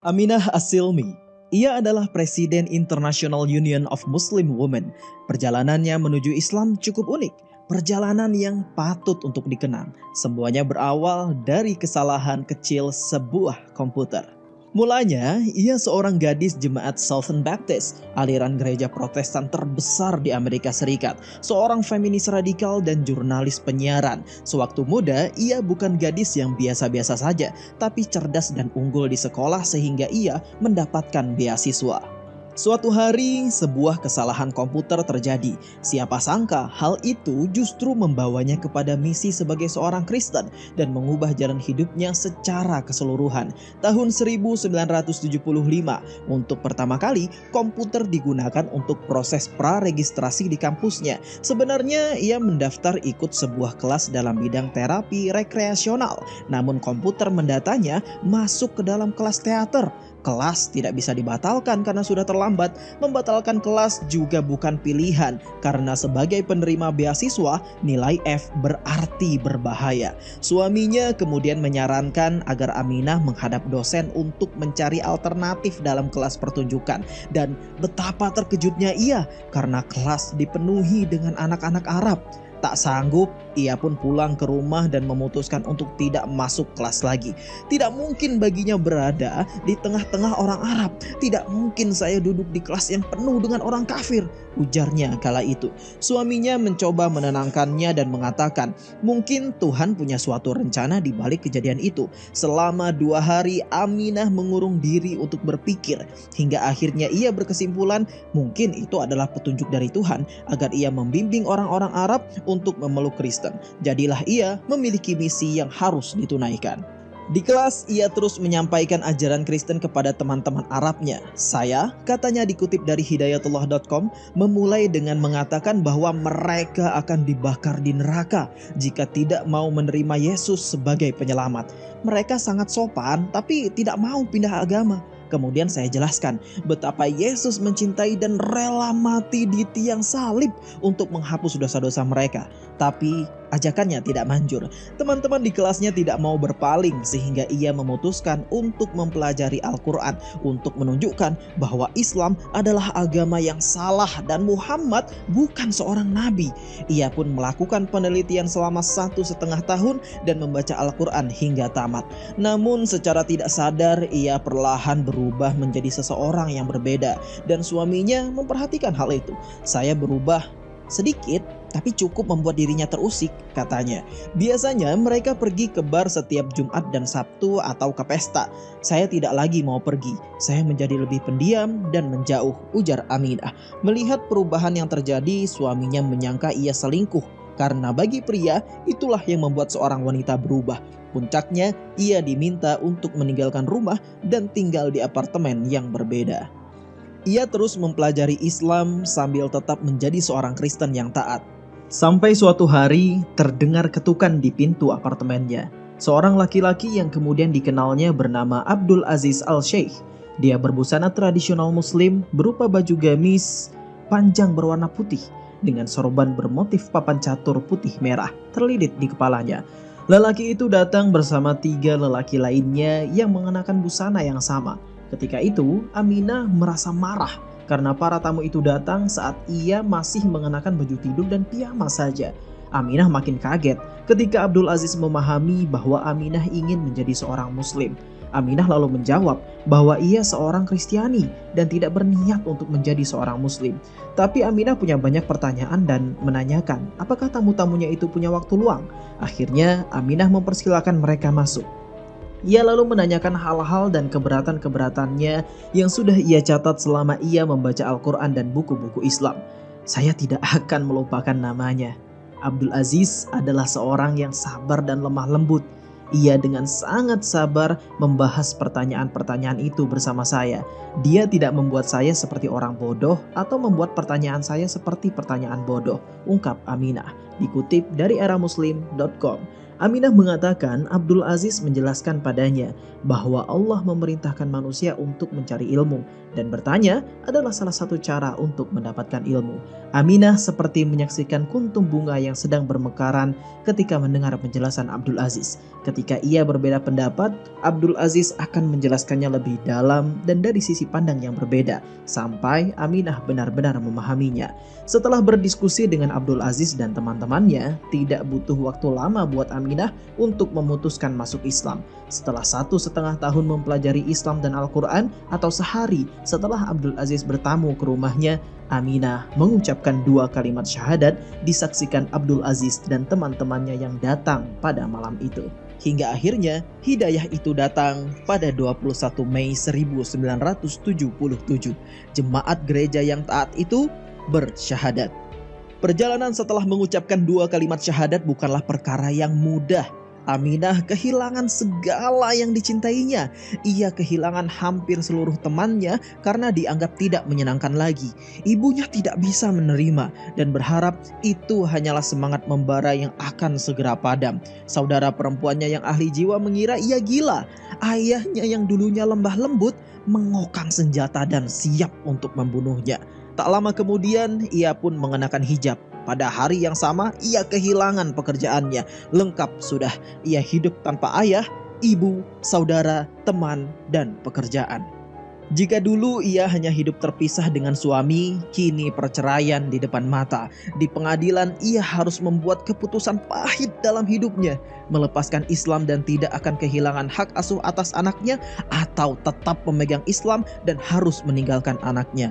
Aminah As-Silmi. Ia adalah Presiden International Union of Muslim Women. Perjalanannya menuju Islam cukup unik. Perjalanan yang patut untuk dikenang. Semuanya berawal dari kesalahan kecil sebuah komputer. Mulanya, ia seorang gadis jemaat Southern Baptist, aliran gereja Protestan terbesar di Amerika Serikat, seorang feminis radikal dan jurnalis penyiaran. Sewaktu muda, ia bukan gadis yang biasa-biasa saja, tapi cerdas dan unggul di sekolah sehingga ia mendapatkan beasiswa. Suatu hari, sebuah kesalahan komputer terjadi. Siapa sangka hal itu justru membawanya kepada misi sebagai seorang Kristen dan mengubah jalan hidupnya secara keseluruhan. Tahun 1975, untuk pertama kali komputer digunakan untuk proses praregistrasi di kampusnya. Sebenarnya ia mendaftar ikut sebuah kelas dalam bidang terapi rekreasional, namun komputer mendatanya masuk ke dalam kelas teater. Kelas tidak bisa dibatalkan karena sudah terlambat. Membatalkan kelas juga bukan pilihan karena sebagai penerima beasiswa, nilai F berarti berbahaya. Suaminya kemudian menyarankan agar Aminah menghadap dosen untuk mencari alternatif dalam kelas pertunjukan. Dan betapa terkejutnya ia karena kelas dipenuhi dengan anak-anak Arab. Tak sanggup, ia pun pulang ke rumah dan memutuskan untuk tidak masuk kelas lagi. Tidak mungkin baginya berada di tengah-tengah orang Arab. Tidak mungkin saya duduk di kelas yang penuh dengan orang kafir, ujarnya kala itu. Suaminya mencoba menenangkannya dan mengatakan, mungkin Tuhan punya suatu rencana di balik kejadian itu. Selama 2 hari Aminah mengurung diri untuk berpikir, hingga akhirnya ia berkesimpulan mungkin itu adalah petunjuk dari Tuhan agar ia membimbing orang-orang Arab untuk memeluk Kristen. Jadilah ia memiliki misi yang harus ditunaikan. Di kelas, ia terus menyampaikan ajaran Kristen kepada teman-teman Arabnya. Saya, katanya dikutip dari hidayatullah.com, memulai dengan mengatakan bahwa mereka akan dibakar di neraka jika tidak mau menerima Yesus sebagai penyelamat. Mereka sangat sopan tapi tidak mau pindah agama. Kemudian saya jelaskan betapa Yesus mencintai dan rela mati di tiang salib untuk menghapus dosa-dosa mereka. Tapi ajakannya tidak manjur. Teman-teman di kelasnya tidak mau berpaling sehingga ia memutuskan untuk mempelajari Al-Quran untuk menunjukkan bahwa Islam adalah agama yang salah dan Muhammad bukan seorang nabi. Ia pun melakukan penelitian selama 1,5 tahun dan membaca Al-Quran hingga tamat. Namun secara tidak sadar ia perlahan berubah menjadi seseorang yang berbeda dan suaminya memperhatikan hal itu. Saya berubah sedikit tapi cukup membuat dirinya terusik, katanya. Biasanya mereka pergi ke bar setiap Jumat dan Sabtu atau ke pesta. Saya tidak lagi mau pergi. Saya menjadi lebih pendiam dan menjauh, ujar Aminah. Melihat perubahan yang terjadi, suaminya menyangka ia selingkuh. Karena bagi pria, itulah yang membuat seorang wanita berubah. Puncaknya, ia diminta untuk meninggalkan rumah dan tinggal di apartemen yang berbeda. Ia terus mempelajari Islam sambil tetap menjadi seorang Kristen yang taat. Sampai suatu hari terdengar ketukan di pintu apartemennya. Seorang laki-laki yang kemudian dikenalnya bernama Abdul Aziz Al-Sheikh. Dia berbusana tradisional muslim berupa baju gamis panjang berwarna putih dengan sorban bermotif papan catur putih merah terlilit di kepalanya. Lelaki itu datang bersama 3 lelaki lainnya yang mengenakan busana yang sama. Ketika itu, Aminah merasa marah karena para tamu itu datang saat ia masih mengenakan baju tidur dan piyama saja. Aminah makin kaget ketika Abdul Aziz memahami bahwa Aminah ingin menjadi seorang muslim. Aminah lalu menjawab bahwa ia seorang Kristiani dan tidak berniat untuk menjadi seorang muslim. Tapi Aminah punya banyak pertanyaan dan menanyakan apakah tamu-tamunya itu punya waktu luang. Akhirnya Aminah mempersilahkan mereka masuk. Ia lalu menanyakan hal-hal dan keberatan-keberatannya yang sudah ia catat selama ia membaca Al-Quran dan buku-buku Islam. Saya tidak akan melupakan namanya. Abdul Aziz adalah seorang yang sabar dan lemah lembut. Ia dengan sangat sabar membahas pertanyaan-pertanyaan itu bersama saya. Dia tidak membuat saya seperti orang bodoh atau membuat pertanyaan saya seperti pertanyaan bodoh, ungkap Aminah. Dikutip dari eramuslim.com. Aminah mengatakan Abdul Aziz menjelaskan padanya bahwa Allah memerintahkan manusia untuk mencari ilmu dan bertanya adalah salah satu cara untuk mendapatkan ilmu. Aminah seperti menyaksikan kuntum bunga yang sedang bermekaran ketika mendengar penjelasan Abdul Aziz. Ketika ia berbeda pendapat, Abdul Aziz akan menjelaskannya lebih dalam dan dari sisi pandang yang berbeda sampai Aminah benar-benar memahaminya. Setelah berdiskusi dengan Abdul Aziz dan teman-temannya, tidak butuh waktu lama buat Aminah untuk memutuskan masuk Islam. Setelah 1,5 tahun mempelajari Islam dan Al-Quran, atau sehari setelah Abdul Aziz bertamu ke rumahnya, Aminah mengucapkan 2 kalimat syahadat disaksikan Abdul Aziz dan teman-temannya yang datang pada malam itu. Hingga akhirnya hidayah itu datang pada 21 Mei 1977. Jemaat gereja yang taat itu bersyahadat. Perjalanan setelah mengucapkan 2 kalimat syahadat bukanlah perkara yang mudah. Aminah kehilangan segala yang dicintainya. Ia kehilangan hampir seluruh temannya karena dianggap tidak menyenangkan lagi. Ibunya tidak bisa menerima dan berharap itu hanyalah semangat membara yang akan segera padam. Saudara perempuannya yang ahli jiwa mengira ia gila. Ayahnya yang dulunya lembah lembut mengokang senjata dan siap untuk membunuhnya. Tak lama kemudian ia pun mengenakan hijab. Pada hari yang sama ia kehilangan pekerjaannya. Lengkap sudah, ia hidup tanpa ayah, ibu, saudara, teman, dan pekerjaan. Jika dulu ia hanya hidup terpisah dengan suami, kini perceraian di depan mata. Di pengadilan ia harus membuat keputusan pahit dalam hidupnya. Melepaskan Islam dan tidak akan kehilangan hak asuh atas anaknya, atau tetap memegang Islam dan harus meninggalkan anaknya.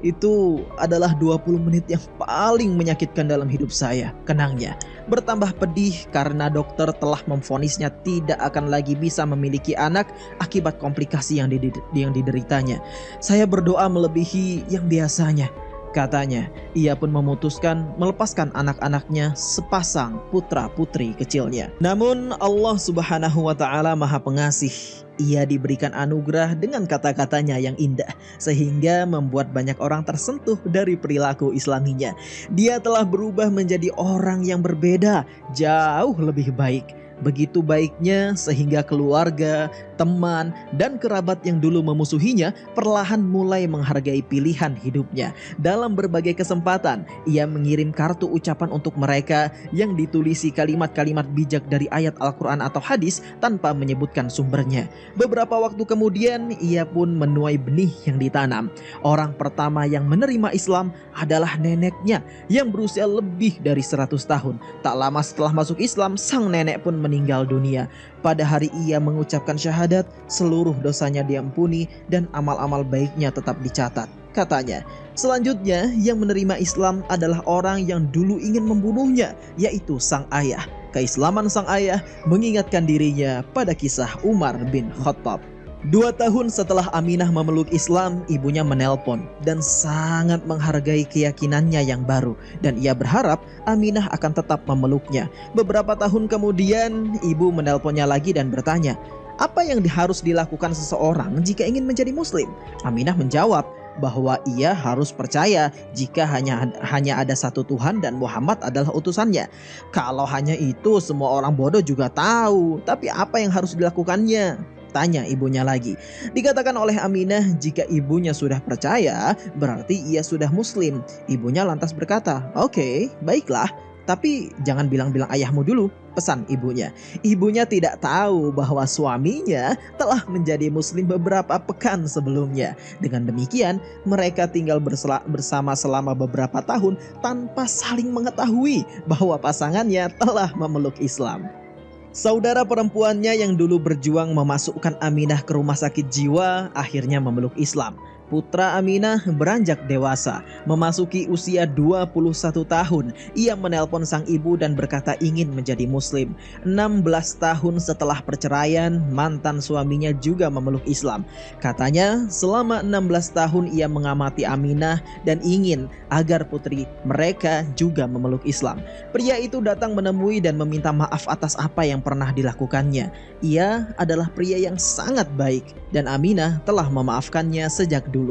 Itu adalah 20 menit yang paling menyakitkan dalam hidup saya, kenangnya. Bertambah pedih karena dokter telah memvonisnya tidak akan lagi bisa memiliki anak akibat komplikasi yang dideritanya. Saya berdoa melebihi yang biasanya. Katanya, ia pun memutuskan melepaskan anak-anaknya, sepasang putra-putri kecilnya. Namun Allah Subhanahu wa Ta'ala Maha Pengasih. Ia diberikan anugerah dengan kata-katanya yang indah, sehingga membuat banyak orang tersentuh dari perilaku Islaminya. Dia telah berubah menjadi orang yang berbeda, jauh lebih baik. Begitu baiknya sehingga keluarga, teman, dan kerabat yang dulu memusuhinya perlahan mulai menghargai pilihan hidupnya. Dalam berbagai kesempatan, ia mengirim kartu ucapan untuk mereka yang ditulisi kalimat-kalimat bijak dari ayat Al-Quran atau hadis tanpa menyebutkan sumbernya. Beberapa waktu kemudian, ia pun menuai benih yang ditanam. Orang pertama yang menerima Islam adalah neneknya yang berusia lebih dari 100 tahun. Tak lama setelah masuk Islam, sang nenek pun meninggal dunia. Pada hari ia mengucapkan syahadat, seluruh dosanya diampuni dan amal-amal baiknya tetap dicatat. Katanya, selanjutnya yang menerima Islam adalah orang yang dulu ingin membunuhnya, yaitu sang ayah. Keislaman sang ayah mengingatkan dirinya pada kisah Umar bin Khattab. 2 tahun setelah Aminah memeluk Islam, ibunya menelpon dan sangat menghargai keyakinannya yang baru, dan ia berharap Aminah akan tetap memeluknya. Beberapa tahun kemudian, ibu menelponnya lagi dan bertanya, apa yang harus dilakukan seseorang jika ingin menjadi muslim? Aminah menjawab bahwa ia harus percaya jika hanya ada satu Tuhan dan Muhammad adalah utusannya. Kalau hanya itu semua orang bodoh juga tahu, tapi apa yang harus dilakukannya? Tanya ibunya lagi. Dikatakan oleh Aminah jika ibunya sudah percaya berarti ia sudah muslim. Ibunya lantas berkata, "Oke, baiklah, tapi jangan bilang-bilang ayahmu dulu," pesan ibunya. Ibunya tidak tahu bahwa suaminya telah menjadi muslim beberapa pekan sebelumnya. Dengan demikian, mereka tinggal bersama selama beberapa tahun tanpa saling mengetahui bahwa pasangannya telah memeluk Islam. Saudara perempuannya yang dulu berjuang memasukkan Aminah ke rumah sakit jiwa akhirnya memeluk Islam. Putra Aminah beranjak dewasa, memasuki usia 21 tahun. Ia menelpon sang ibu dan berkata ingin menjadi muslim. 16 tahun setelah perceraian, mantan suaminya juga memeluk Islam. Katanya selama 16 tahun ia mengamati Aminah dan ingin agar putri mereka juga memeluk Islam. Pria itu datang menemui dan meminta maaf atas apa yang pernah dilakukannya. Ia adalah pria yang sangat baik dan Aminah telah memaafkannya sejak dulu.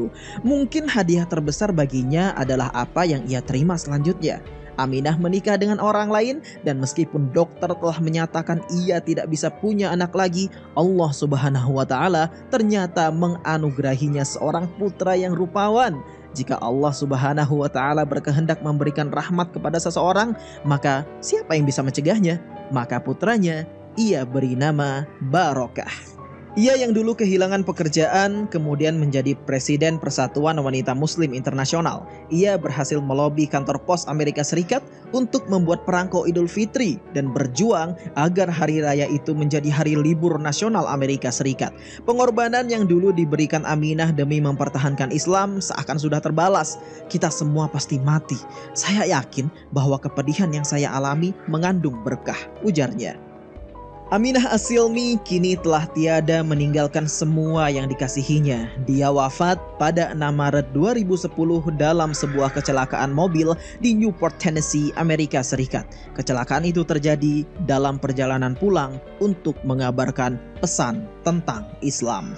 Mungkin hadiah terbesar baginya adalah apa yang ia terima selanjutnya. Aminah menikah dengan orang lain dan meskipun dokter telah menyatakan ia tidak bisa punya anak lagi, Allah Subhanahu wa taala ternyata menganugerahinya seorang putra yang rupawan. Jika Allah Subhanahu wa taala berkehendak memberikan rahmat kepada seseorang, maka siapa yang bisa mencegahnya? Maka putranya ia beri nama Barokah. Ia yang dulu kehilangan pekerjaan kemudian menjadi Presiden Persatuan Wanita Muslim Internasional. Ia berhasil melobi kantor pos Amerika Serikat untuk membuat perangko Idul Fitri dan berjuang agar hari raya itu menjadi hari libur nasional Amerika Serikat. Pengorbanan yang dulu diberikan Aminah demi mempertahankan Islam seakan sudah terbalas. Kita semua pasti mati. Saya yakin bahwa kepedihan yang saya alami mengandung berkah, ujarnya. Aminah As-Silmi kini telah tiada meninggalkan semua yang dikasihinya. Dia wafat pada 6 Maret 2010 dalam sebuah kecelakaan mobil di Newport, Tennessee, Amerika Serikat. Kecelakaan itu terjadi dalam perjalanan pulang untuk mengabarkan pesan tentang Islam.